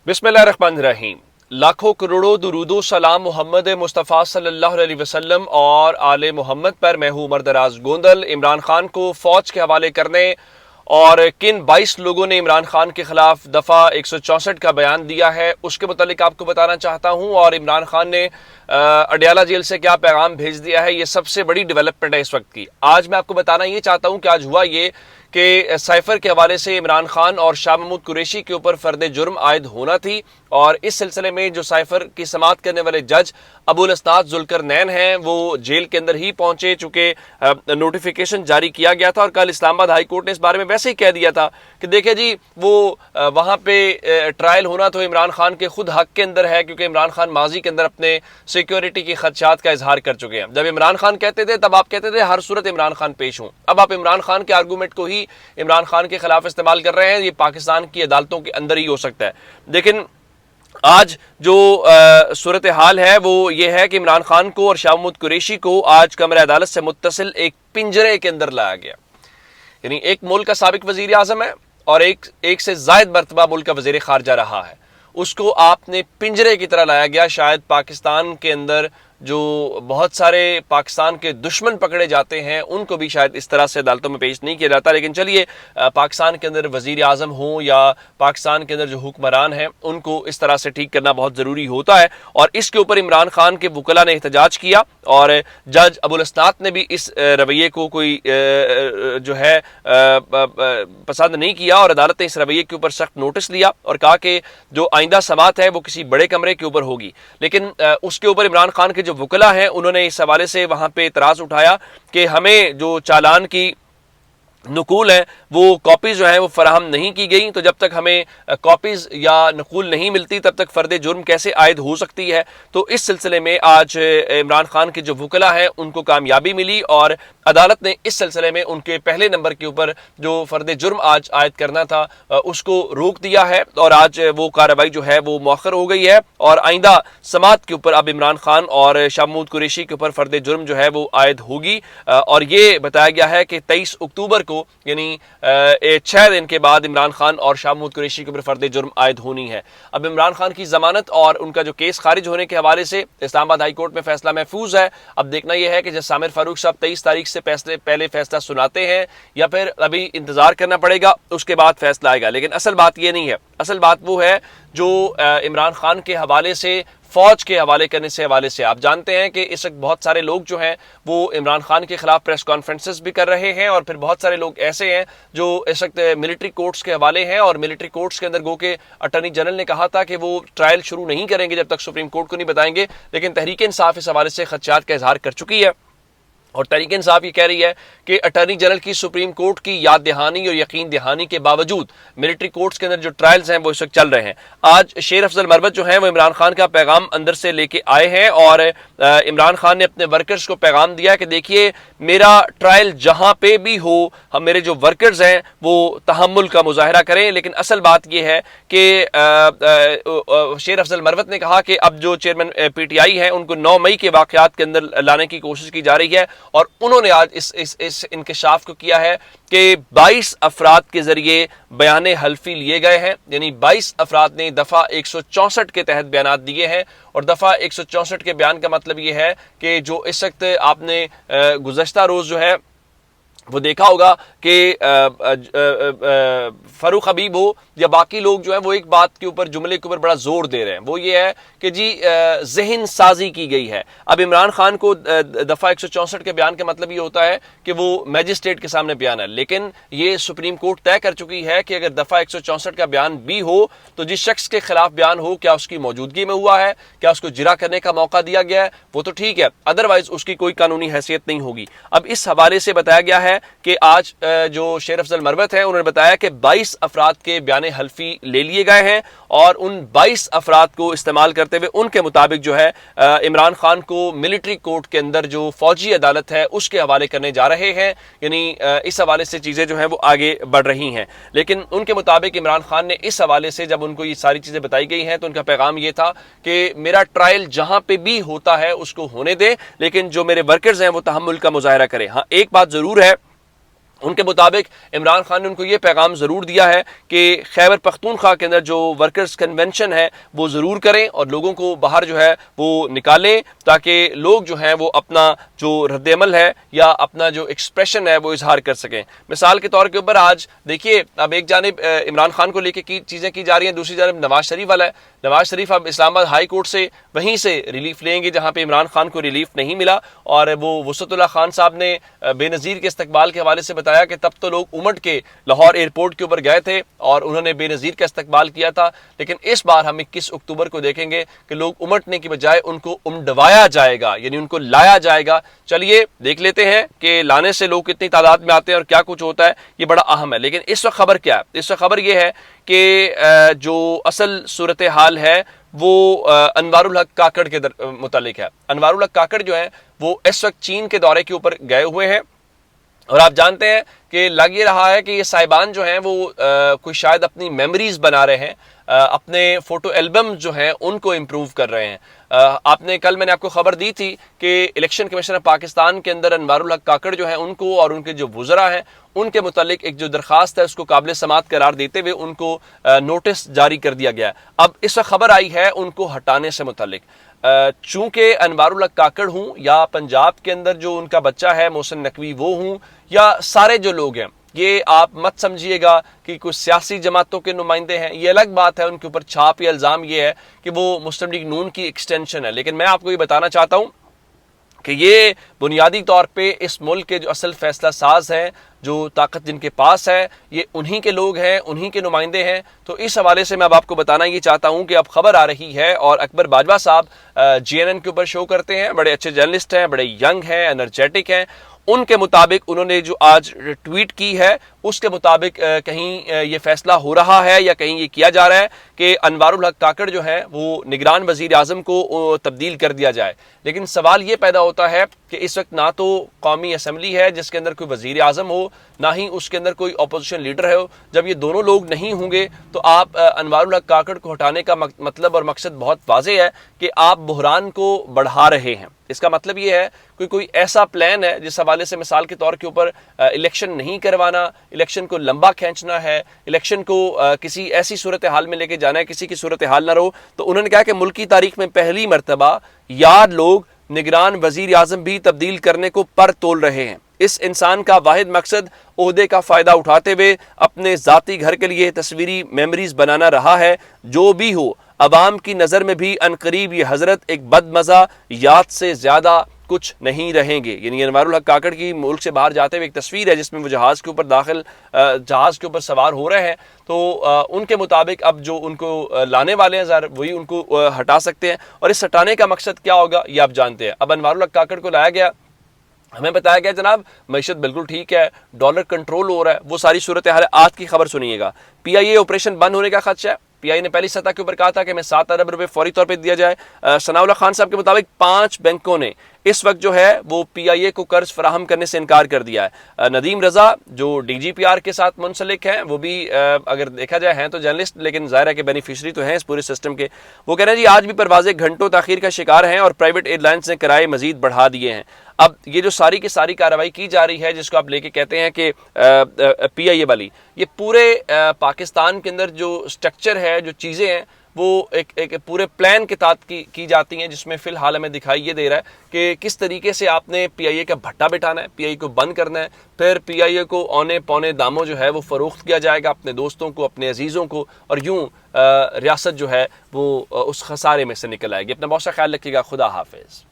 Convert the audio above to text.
बिस्मिल्लाहिर्रहमानिर्रहीम। लाखों करोड़ों दुरूदो सलाम मोहम्मद मुस्तफ़ा सल्लल्लाहु अलैहि वसल्लम और आले मोहम्मद पर। मैं हूँ उमर दराज गोंदल। इमरान खान को फौज के हवाले करने और किन 22 लोगों ने इमरान खान के खिलाफ दफ़ा 164 का बयान दिया है उसके मुतालिक आपको बताना चाहता हूँ। और इमरान खान ने अडयाला जेल से क्या पैगाम भेज दिया है, ये सबसे बड़ी डेवलपमेंट है इस वक्त की। आज मैं आपको बताना ये चाहता हूँ कि आज हुआ ये कि साइफर के हवाले से इमरान खान और शाह महमूद कुरैशी के ऊपर फर्द जुर्म आयद होना थी, और इस सिलसिले में जो साइफर की समाअत करने वाले जज अबुल अस्नाद जुल्करनैन हैं वो जेल के अंदर ही पहुंचे, चूंकि नोटिफिकेशन जारी किया गया था। और कल इस्लामाबाद हाई कोर्ट ने इस बारे में वैसे ही कह दिया था कि देखिए जी, वो वहां पे ट्रायल होना तो इमरान खान के खुद हक के अंदर है, क्योंकि इमरान खान माजी के अंदर अपने सिक्योरिटी के खदशात का इजहार कर चुके हैं। जब इमरान खान कहते थे तब आप कहते थे हर सूरत इमरान खान पेश हूं। अब आप इमरान खान के आर्गूमेंट को ही इमरान खान के खिलाफ इस्तेमाल कर रहे हैं। ये पाकिस्तान की अदालतों के अंदर ही हो सकता है। लेकिन आज जो सूरत हाल है वो ये है कि इमरान खान को और शाह महमूद कुरैशी को आज कमरे अदालत से मुत्तसिल एक पिंजरे के अंदर लाया गया। यानी एक मुल्क का साबिक वजीर आजम है और एक से जायद मरतबा मुल्क का वजीर खारजा रहा है, उसको आपने पिंजरे की तरह लाया गया। शायद पाकिस्तान के अंदर जो बहुत सारे पाकिस्तान के दुश्मन पकड़े जाते हैं उनको भी शायद इस तरह से अदालतों में पेश नहीं किया जाता। लेकिन चलिए, पाकिस्तान के अंदर वजीर आजम हो या पाकिस्तान के अंदर जो हुक्मरान हैं उनको इस तरह से ठीक करना बहुत ज़रूरी होता है। और इसके ऊपर इमरान खान के वकला ने एहतजाज किया और जज अबुल अस्नाद ने भी इस रवैये को कोई जो है पसंद नहीं किया, और अदालत ने इस रवैये के ऊपर सख्त नोटिस लिया और कहा कि जो आइंदा समाअत है वो किसी बड़े कमरे के ऊपर होगी। लेकिन उसके ऊपर इमरान खान के जो वकला हैं उन्होंने इस हवाले से वहां पे इतराज उठाया कि हमें जो चालान की नकूल है वो कॉपीज जो है वो फराहम नहीं की गई, तो जब तक हमें कॉपीज या नकूल नहीं मिलती तब तक फर्द जुर्म कैसे आयद हो सकती है। तो इस सिलसिले में आज इमरान खान के जो वकला हैं उनको कामयाबी मिली और अदालत ने इस सिलसिले में उनके पहले नंबर के ऊपर जो फर्द जुर्म आज आयद करना था उसको रोक दिया है, और आज वो कार्रवाई जो है वो मौखर हो गई है। और आइंदा समाअत के ऊपर अब इमरान खान और शाह महमूद कुरैशी के ऊपर फर्द जुर्म जो है वो आयद होगी। और ये बताया गया है कि 23 अक्टूबर को यानी 6 दिन के बाद इमरान खान और शाह महमूद कुरैशी के ऊपर फर्द जुर्म आयद होनी है। अब इमरान खान की जमानत और उनका जो केस खारिज होने के हवाले से इस्लामाबाद हाई कोर्ट में फैसला महफूज है। अब देखना यह है कि जब सामिर फारूक साहब 23 तारीख से पहले फैसला सुनाते हैं या फिर अभी इंतजार करना पड़ेगा, उसके बाद फैसला आएगा। लेकिन असल बात यह नहीं है, असल बात वो है जो इमरान खान के हवाले से फौज के हवाले करने से हवाले से आप जानते हैं कि इस वक्त बहुत सारे लोग जो हैं वो इमरान खान के खिलाफ प्रेस कॉन्फ्रेंसेस भी कर रहे हैं, और फिर बहुत सारे लोग ऐसे हैं जो इस वक्त मिलिट्री कोर्ट्स के हवाले हैं। और मिलिट्री कोर्ट्स के अंदर गो के अटॉर्नी जनरल ने कहा था कि वो ट्रायल शुरू नहीं करेंगे जब तक सुप्रीम कोर्ट को नहीं बताएंगे। लेकिन तहरीक इंसाफ इस हवाले से खदशात का इजहार कर चुकी है, और तहरीक इंसाफ ये कह रही है कि अटॉर्नी जनरल की सुप्रीम कोर्ट की याद दहानी और यकीन दहानी के बावजूद मिलिट्री कोर्ट्स के अंदर जो ट्रायल्स हैं वो इस वक्त चल रहे हैं। आज शेर अफजल मरवत जो हैं वो इमरान खान का पैगाम अंदर से लेके आए हैं, और इमरान खान ने अपने वर्कर्स को पैगाम दिया कि देखिए, मेरा ट्रायल जहां पे भी हो, हम मेरे जो वर्कर्स हैं वो तहम्मुल का मुजाहरा करें। लेकिन असल बात यह है कि शेर अफजल मरवत ने कहा कि अब जो चेयरमैन PTI हैं उनको 9 मई के वाकयात के अंदर लाने की कोशिश की जा रही है, और उन्होंने आज इस इंकशाफ को किया है कि 22 अफराद के जरिए बयान हल्फी लिए गए हैं। यानी 22 अफराद ने दफा 164 के तहत बयान दिए हैं, और दफा 164 के बयान का मतलब यह है कि जो इस वक्त आपने गुज़श्ता रोज जो है वो देखा होगा कि फारूक हबीब हो या बाकी लोग जो हैं वो एक बात के ऊपर, जुमले के ऊपर बड़ा जोर दे रहे हैं, वो ये है कि जी जहन साजी की गई है। अब इमरान खान को दफा 164 के बयान का मतलब ये होता है कि वो मैजिस्ट्रेट के सामने बयान है, लेकिन ये सुप्रीम कोर्ट तय कर चुकी है कि अगर दफा 164 का बयान भी हो तो जिस शख्स के खिलाफ बयान हो, क्या उसकी मौजूदगी में हुआ है, क्या उसको जिरा करने का मौका दिया गया है, वो तो ठीक है, अदरवाइज उसकी कोई कानूनी हैसियत नहीं होगी। अब इस हवाले से बताया गया है कि आज जो शेर अफजल मरवत है उन्होंने बताया कि 22 अफराद के बयान हल्फी ले लिए गए हैं, और उन 22 अफराद को इस्तेमाल करते हुए उनके मुताबिक जो है इमरान खान को मिलिट्री कोर्ट के अंदर जो फौजी अदालत है उसके हवाले करने जा रहे हैं। यानी इस हवाले से चीज़ें जो हैं वो आगे बढ़ रही हैं। लेकिन उनके मुताबिक इमरान खान ने इस हवाले से जब उनको ये सारी चीज़ें बताई गई हैं तो उनका पैगाम ये था कि मेरा ट्रायल जहां पे भी होता है उसको होने दे, लेकिन जो मेरे वर्कर्स हैं वो तहम्मुल का मुजाहरा करें। हाँ, एक बात ज़रूर है ان کے مطابق عمران خان نے ان کو یہ پیغام ضرور دیا ہے کہ خیبر پختونخوا کے اندر جو ورکرز کنونشن ہے وہ ضرور کریں اور لوگوں کو باہر جو ہے وہ نکالیں تاکہ لوگ جو ہیں وہ اپنا جو رد عمل ہے یا اپنا جو ایکسپریشن ہے وہ اظہار کر سکیں. مثال کے طور کے اوپر آج دیکھیے اب ایک جانب عمران خان کو لے کے چیزیں کی جا رہی ہیں, دوسری جانب نواز شریف والا ہے. نواز شریف اب اسلام آباد ہائی کورٹ سے وہیں سے ریلیف لیں گے جہاں پہ عمران خان کو ریلیف نہیں ملا, اور وہ وسعت اللہ خان صاحب نے بے نظیر کے استقبال کے حوالے سے بتایا کہ تب تو لوگ امٹ کے لاہور ایئرپورٹ کے اوپر گئے تھے اور انہوں نے بے نظیر کا استقبال کیا تھا, لیکن اس بار ہم 21 اکتوبر کو دیکھیں گے کہ لوگ امٹنے کی بجائے ان کو امڈوایا جائے گا, یعنی ان کو لایا جائے گا. چلیے دیکھ لیتے ہیں کہ لانے سے لوگ کتنی تعداد میں آتے ہیں اور کیا کچھ ہوتا ہے, یہ بڑا اہم ہے. لیکن اس وقت خبر کیا ہے؟ اس وقت خبر یہ ہے کہ جو اصل صورتحال ہے وہ انوار الحق کاکڑ کے متعلق ہے. انوار الحق کاکڑ جو ہے وہ اس وقت چین کے دورے کے اوپر گئے ہوئے ہیں, اور آپ جانتے ہیں کہ لگ یہ رہا ہے کہ یہ صاحبان جو ہیں وہ کوئی شاید اپنی میموریز بنا رہے ہیں, اپنے فوٹو البم جو ہیں ان کو امپروو کر رہے ہیں. آپ نے کل میں نے آپ کو خبر دی تھی کہ الیکشن کمیشن آف پاکستان کے اندر انوار الحق کاکڑ جو ہیں ان کو اور ان کے جو وزراء ہیں ان کے متعلق ایک جو درخواست ہے اس کو قابل سماعت قرار دیتے ہوئے ان کو نوٹس جاری کر دیا گیا ہے. اب اس وقت خبر آئی ہے ان کو ہٹانے سے متعلق. چونکہ انوار الحق کاکڑ ہوں یا پنجاب کے اندر جو ان کا بچہ ہے محسن نقوی وہ ہوں یا سارے جو لوگ ہیں, یہ آپ مت سمجھیے گا کہ کچھ سیاسی جماعتوں کے نمائندے ہیں. یہ الگ بات ہے, ان کے اوپر چھاپ یا الزام یہ ہے کہ وہ مسلم لیگ نون کی ایکسٹینشن ہے. لیکن میں آپ کو یہ بتانا چاہتا ہوں کہ یہ بنیادی طور پہ اس ملک کے جو اصل فیصلہ ساز ہیں, جو طاقت جن کے پاس ہے, یہ انہی کے لوگ ہیں, انہی کے نمائندے ہیں. تو اس حوالے سے میں اب آپ کو بتانا یہ چاہتا ہوں کہ اب خبر آ رہی ہے, اور اکبر باجوہ صاحب GNN کے اوپر شو کرتے ہیں, بڑے اچھے جرنلسٹ ہیں, بڑے ینگ ہیں, انرجیٹک ہیں. ان کے مطابق انہوں نے جو آج ٹویٹ کی ہے اس کے مطابق کہیں یہ فیصلہ ہو رہا ہے یا کہیں یہ کیا جا رہا ہے کہ انوار الحق کاکڑ جو ہے وہ نگران وزیر اعظم کو تبدیل کر دیا جائے. لیکن سوال یہ پیدا ہوتا ہے کہ اس وقت نہ تو قومی اسمبلی ہے جس کے اندر کوئی وزیر اعظم ہو, نہ ہی اس کے اندر کوئی اپوزیشن لیڈر ہے. جب یہ دونوں لوگ نہیں ہوں گے تو آپ انوار الحق کاکڑ کو ہٹانے کا مطلب اور مقصد بہت واضح ہے کہ آپ بحران کو بڑھا رہے ہیں. اس کا مطلب یہ ہے کہ کوئی ایسا پلان ہے جس حوالے سے مثال کے طور کے اوپر الیکشن نہیں کروانا, الیکشن کو لمبا کھینچنا ہے, الیکشن کو کسی ایسی صورتحال میں لے کے جانا ہے کسی کی صورتحال نہ رہو. تو انہوں نے کہا کہ ملک کی تاریخ میں پہلی مرتبہ یار لوگ نگران وزیر اعظم بھی تبدیل کرنے کو پر تول رہے ہیں. اس انسان کا واحد مقصد عہدے کا فائدہ اٹھاتے ہوئے اپنے ذاتی گھر کے لیے تصویری میموریز بنانا رہا ہے. جو بھی ہو, عوام کی نظر میں بھی عنقریب یہ حضرت ایک بد مزہ یاد سے زیادہ کچھ نہیں رہیں گے. یعنی انوار الحق کاکڑ کی ملک سے باہر جاتے ہوئے ایک تصویر ہے جس میں وہ جہاز کے اوپر سوار ہو رہے ہیں. تو ان کے مطابق اب جو ان کو لانے والے ہیں ظاہر وہی ان کو ہٹا سکتے ہیں, اور اس ہٹانے کا مقصد کیا ہوگا یہ آپ جانتے ہیں. اب انوار الحق کاکڑ کو لایا گیا, ہمیں بتایا گیا جناب معیشت بالکل ٹھیک ہے, ڈالر کنٹرول ہو رہا ہے, وہ ساری صورتحال. آج کی خبر سنیے گا, PIA آپریشن بند ہونے کا خدشہ ہے. PIA نے پہلی سطح کے اوپر کہا تھا کہ ہمیں 7 ارب روپے فوری طور پہ دیا جائے. ثناء اللہ خان صاحب کے مطابق 5 بینکوں نے اس وقت جو ہے وہ PIA کو قرض فراہم کرنے سے انکار کر دیا ہے. ندیم رضا جو DGPR کے ساتھ منسلک ہیں, وہ بھی اگر دیکھا جائے ہیں تو جرنلسٹ, لیکن ظاہر ہے کہ بینیفیشری تو ہیں اس پورے سسٹم کے. وہ کہہ رہے ہیں جی آج بھی پروازیں گھنٹوں تاخیر کا شکار ہیں اور پرائیویٹ ایئر لائنز نے کرائے مزید بڑھا دیے ہیں. اب یہ جو ساری کی ساری کارروائی کی جا رہی ہے جس کو آپ لے کے کہتے ہیں کہ PIA والی, یہ پورے پاکستان کے اندر جو سٹرکچر ہے, جو چیزیں ہیں, وہ ایک پورے پلان کے تحت کی جاتی ہیں, جس میں فی الحال ہمیں دکھائی یہ دے رہا ہے کہ کس طریقے سے آپ نے PIA کا بھٹا بٹھانا ہے, PIA کو بند کرنا ہے, پھر PIA کو اونے پونے داموں جو ہے وہ فروخت کیا جائے گا اپنے دوستوں کو, اپنے عزیزوں کو, اور یوں ریاست جو ہے وہ اس خسارے میں سے نکل آئے گی. اپنا بہت سا خیال رکھیے گا. خدا حافظ.